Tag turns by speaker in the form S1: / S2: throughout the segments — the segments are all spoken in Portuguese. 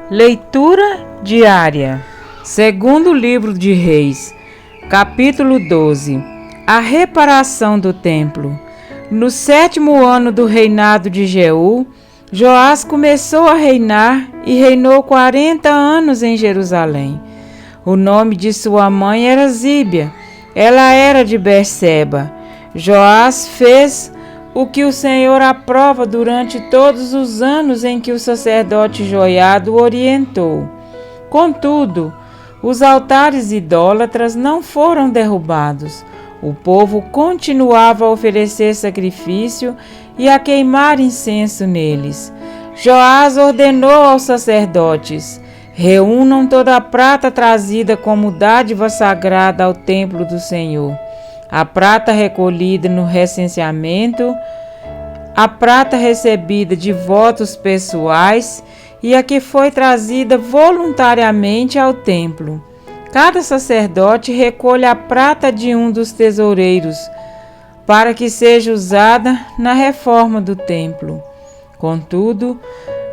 S1: Leitura diária. Segundo livro de Reis, capítulo 12. A reparação do templo. No 7º ano do reinado de Jeú, Joás começou a reinar e reinou 40 anos em Jerusalém. O nome de sua mãe era Zíbia. Ela era de Berseba. Joás fez o que o Senhor aprova durante todos os anos em que o sacerdote Joiada o orientou. Contudo, os altares idólatras não foram derrubados. O povo continuava a oferecer sacrifício e a queimar incenso neles. Joás ordenou aos sacerdotes: reúnam toda a prata trazida como dádiva sagrada ao templo do Senhor. A prata recolhida no recenseamento, a prata recebida de votos pessoais e a que foi trazida voluntariamente ao templo. Cada sacerdote recolhe a prata de um dos tesoureiros, para que seja usada na reforma do templo. Contudo,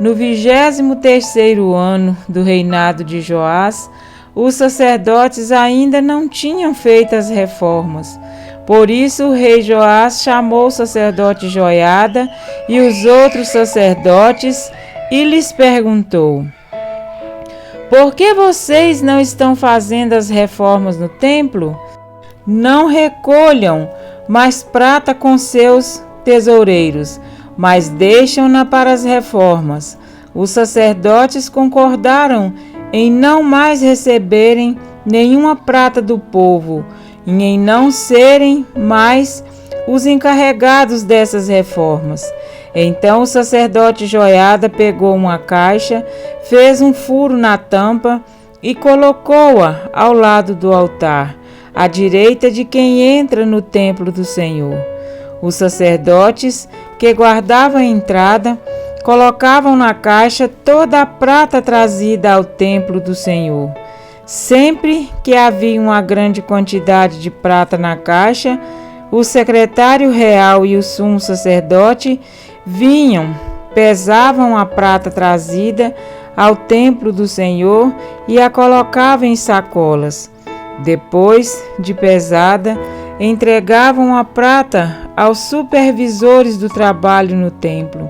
S1: no 23º ano do reinado de Joás, os sacerdotes ainda não tinham feito as reformas. Por isso o rei Joás chamou o sacerdote Joiada e os outros sacerdotes e lhes perguntou: por que vocês não estão fazendo as reformas no templo? Não recolham mais prata com seus tesoureiros, mas deixam-na para as reformas. Os sacerdotes concordaram em não mais receberem nenhuma prata do povo, e em não serem mais os encarregados dessas reformas. Então o sacerdote Joiada pegou uma caixa, fez um furo na tampa e colocou-a ao lado do altar, à direita de quem entra no templo do Senhor. Os sacerdotes que guardavam a entrada colocavam na caixa toda a prata trazida ao templo do Senhor. Sempre que havia uma grande quantidade de prata na caixa, o secretário real e o sumo sacerdote vinham, pesavam a prata trazida ao templo do Senhor e a colocavam em sacolas. Depois de pesada, entregavam a prata aos supervisores do trabalho no templo.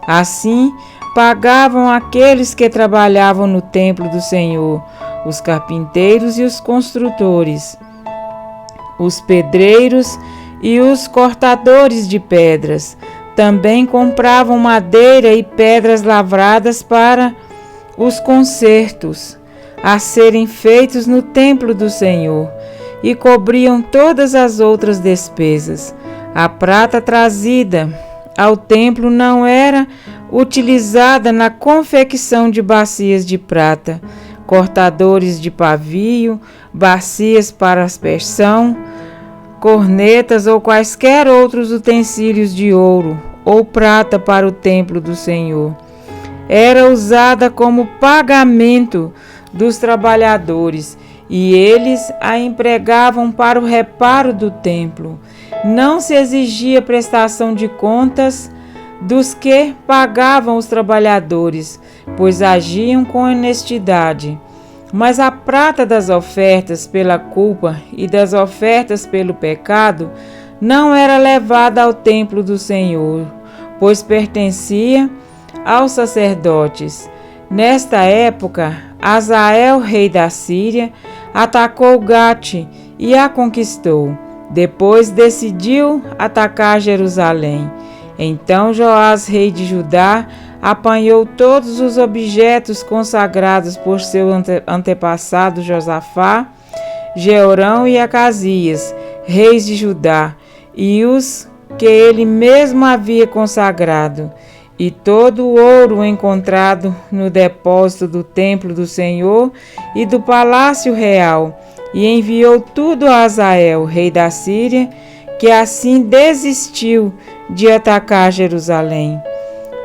S1: Assim, pagavam aqueles que trabalhavam no templo do Senhor, os carpinteiros e os construtores, os pedreiros e os cortadores de pedras. Também compravam madeira e pedras lavradas para os concertos a serem feitos no templo do Senhor, e cobriam todas as outras despesas. A prata trazida ao templo não era utilizada na confecção de bacias de prata, cortadores de pavio, bacias para aspersão, cornetas ou quaisquer outros utensílios de ouro ou prata para o templo do Senhor. Era usada como pagamento dos trabalhadores, e eles a empregavam para o reparo do templo. Não se exigia prestação de contas dos que pagavam os trabalhadores, pois agiam com honestidade. Mas a prata das ofertas pela culpa e das ofertas pelo pecado não era levada ao templo do Senhor, pois pertencia aos sacerdotes. Nesta época, Azael, rei da Síria, atacou Gate e a conquistou. Depois decidiu atacar Jerusalém. Então Joás, rei de Judá, apanhou todos os objetos consagrados por seu antepassado Josafá, Jeorão e Acasias, reis de Judá, e os que ele mesmo havia consagrado, e todo o ouro encontrado no depósito do templo do Senhor e do palácio real, e enviou tudo a Azael, rei da Síria, que assim desistiu de atacar Jerusalém.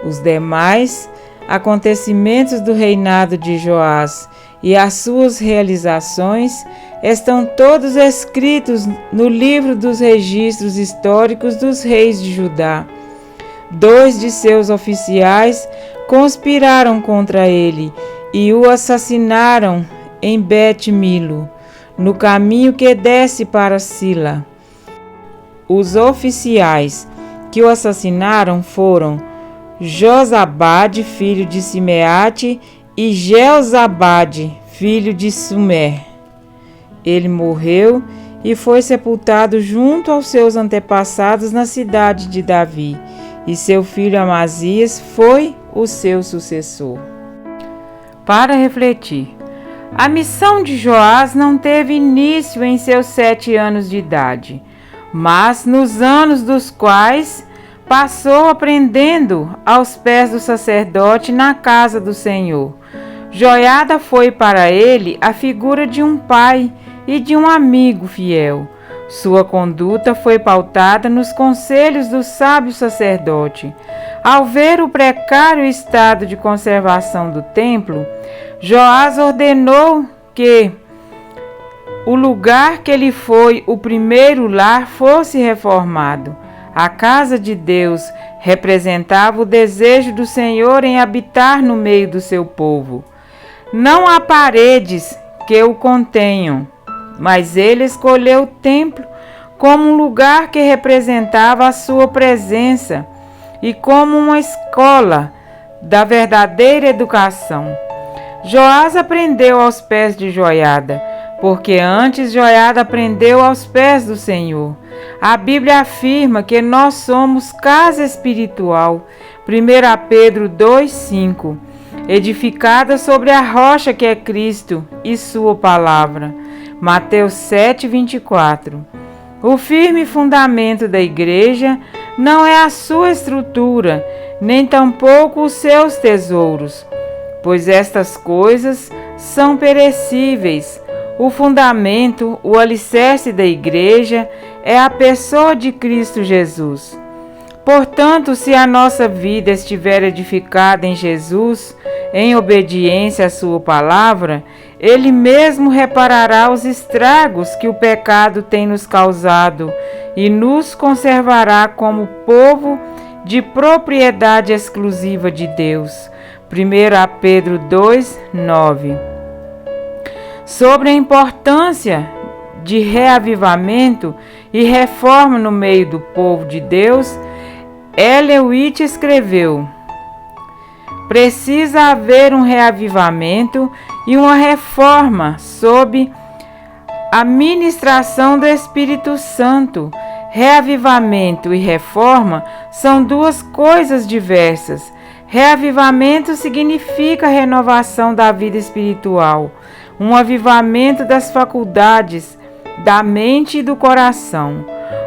S1: Os demais acontecimentos do reinado de Joás e as suas realizações estão todos escritos no livro dos registros históricos dos reis de Judá. 2 de seus oficiais conspiraram contra ele e o assassinaram em Bet-Milo, no caminho que desce para Sila. Os oficiais que o assassinaram foram Josabade, filho de Simeate, e Jeozabade, filho de Sumer. Ele morreu e foi sepultado junto aos seus antepassados na cidade de Davi, e seu filho Amazias foi o seu sucessor. Para refletir, a missão de Joás não teve início em seus 7 anos de idade, mas nos anos dos quais passou aprendendo aos pés do sacerdote na casa do Senhor. Joiada foi para ele a figura de um pai e de um amigo fiel. Sua conduta foi pautada nos conselhos do sábio sacerdote. Ao ver o precário estado de conservação do templo, Joás ordenou que o lugar que lhe foi o primeiro lar fosse reformado. A casa de Deus representava o desejo do Senhor em habitar no meio do seu povo. Não há paredes que o contenham, mas ele escolheu o templo como um lugar que representava a sua presença e como uma escola da verdadeira educação. Joás aprendeu aos pés de Joiada, porque antes Joiada aprendeu aos pés do Senhor. A Bíblia afirma que nós somos casa espiritual, 1 Pedro 2,5, edificada sobre a rocha que é Cristo e sua palavra, Mateus 7,24. O firme fundamento da igreja não é a sua estrutura, nem tampouco os seus tesouros, pois estas coisas são perecíveis. O fundamento, o alicerce da igreja é a pessoa de Cristo Jesus. Portanto, se a nossa vida estiver edificada em Jesus, em obediência à sua palavra, Ele mesmo reparará os estragos que o pecado tem nos causado e nos conservará como povo de propriedade exclusiva de Deus. 1 Pedro 2:9. Sobre a importância de reavivamento e reforma no meio do povo de Deus, Ellen White escreveu: precisa haver um reavivamento e uma reforma sob a ministração do Espírito Santo. Reavivamento e reforma são duas coisas diversas. Reavivamento significa renovação da vida espiritual, um avivamento das faculdades, da mente e do coração,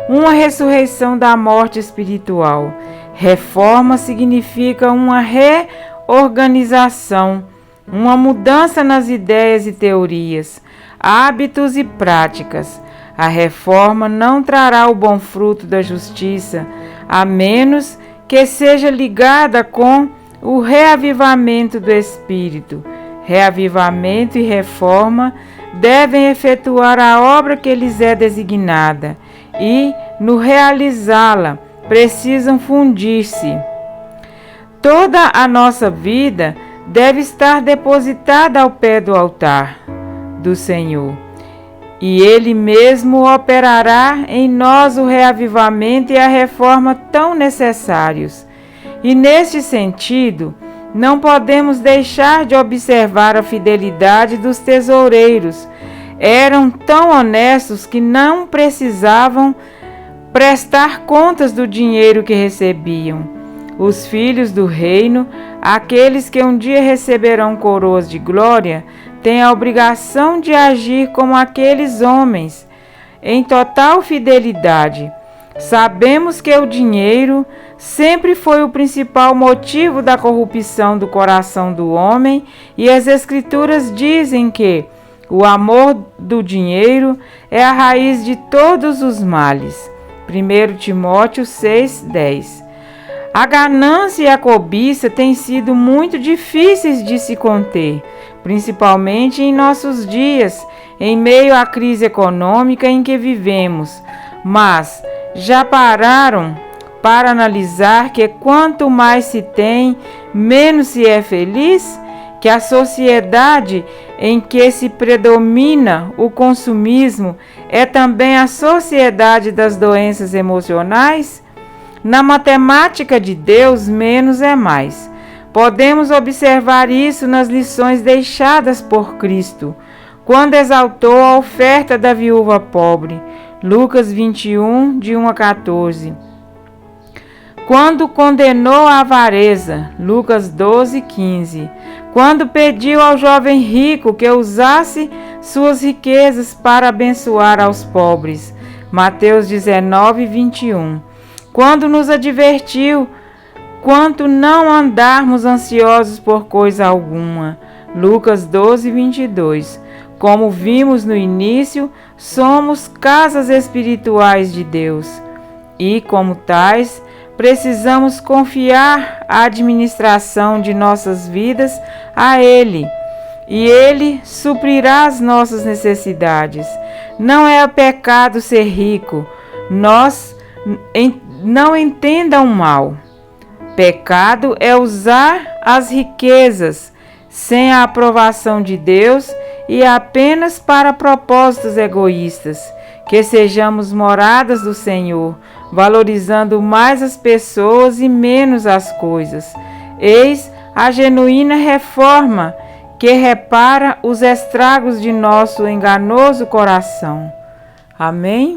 S1: uma ressurreição da morte espiritual. Reforma significa uma reorganização, uma mudança nas ideias e teorias, hábitos e práticas. A reforma não trará o bom fruto da justiça, a menos que seja ligada com o reavivamento do Espírito. Reavivamento e reforma devem efetuar a obra que lhes é designada e, no realizá-la, precisam fundir-se. Toda a nossa vida deve estar depositada ao pé do altar do Senhor, e Ele mesmo operará em nós o reavivamento e a reforma tão necessários. E neste sentido, não podemos deixar de observar a fidelidade dos tesoureiros. Eram tão honestos que não precisavam prestar contas do dinheiro que recebiam. Os filhos do reino, aqueles que um dia receberão coroas de glória, têm a obrigação de agir como aqueles homens, em total fidelidade. Sabemos que o dinheiro sempre foi o principal motivo da corrupção do coração do homem, e as Escrituras dizem que o amor do dinheiro é a raiz de todos os males. 1 Timóteo 6:10. A ganância e a cobiça têm sido muito difíceis de se conter, principalmente em nossos dias, em meio à crise econômica em que vivemos. Mas já pararam para analisar que quanto mais se tem, menos se é feliz? que a sociedade em que se predomina o consumismo é também a sociedade das doenças emocionais? Na matemática de Deus, menos é mais. Podemos observar isso nas lições deixadas por Cristo, quando exaltou a oferta da viúva pobre, Lucas 21, de 1 a 14. Quando condenou a avareza, Lucas 12, 15. Quando pediu ao jovem rico que usasse suas riquezas para abençoar aos pobres, Mateus 19, 21. Quando nos advertiu quanto não andarmos ansiosos por coisa alguma, Lucas 12, 22. Como vimos no início, somos casas espirituais de Deus e, como tais, precisamos confiar a administração de nossas vidas a Ele, e Ele suprirá as nossas necessidades. Não é pecado ser rico, não entendam mal. Pecado é usar as riquezas sem a aprovação de Deus e apenas para propósitos egoístas. Que sejamos moradas do Senhor, valorizando mais as pessoas e menos as coisas. Eis a genuína reforma que repara os estragos de nosso enganoso coração. Amém?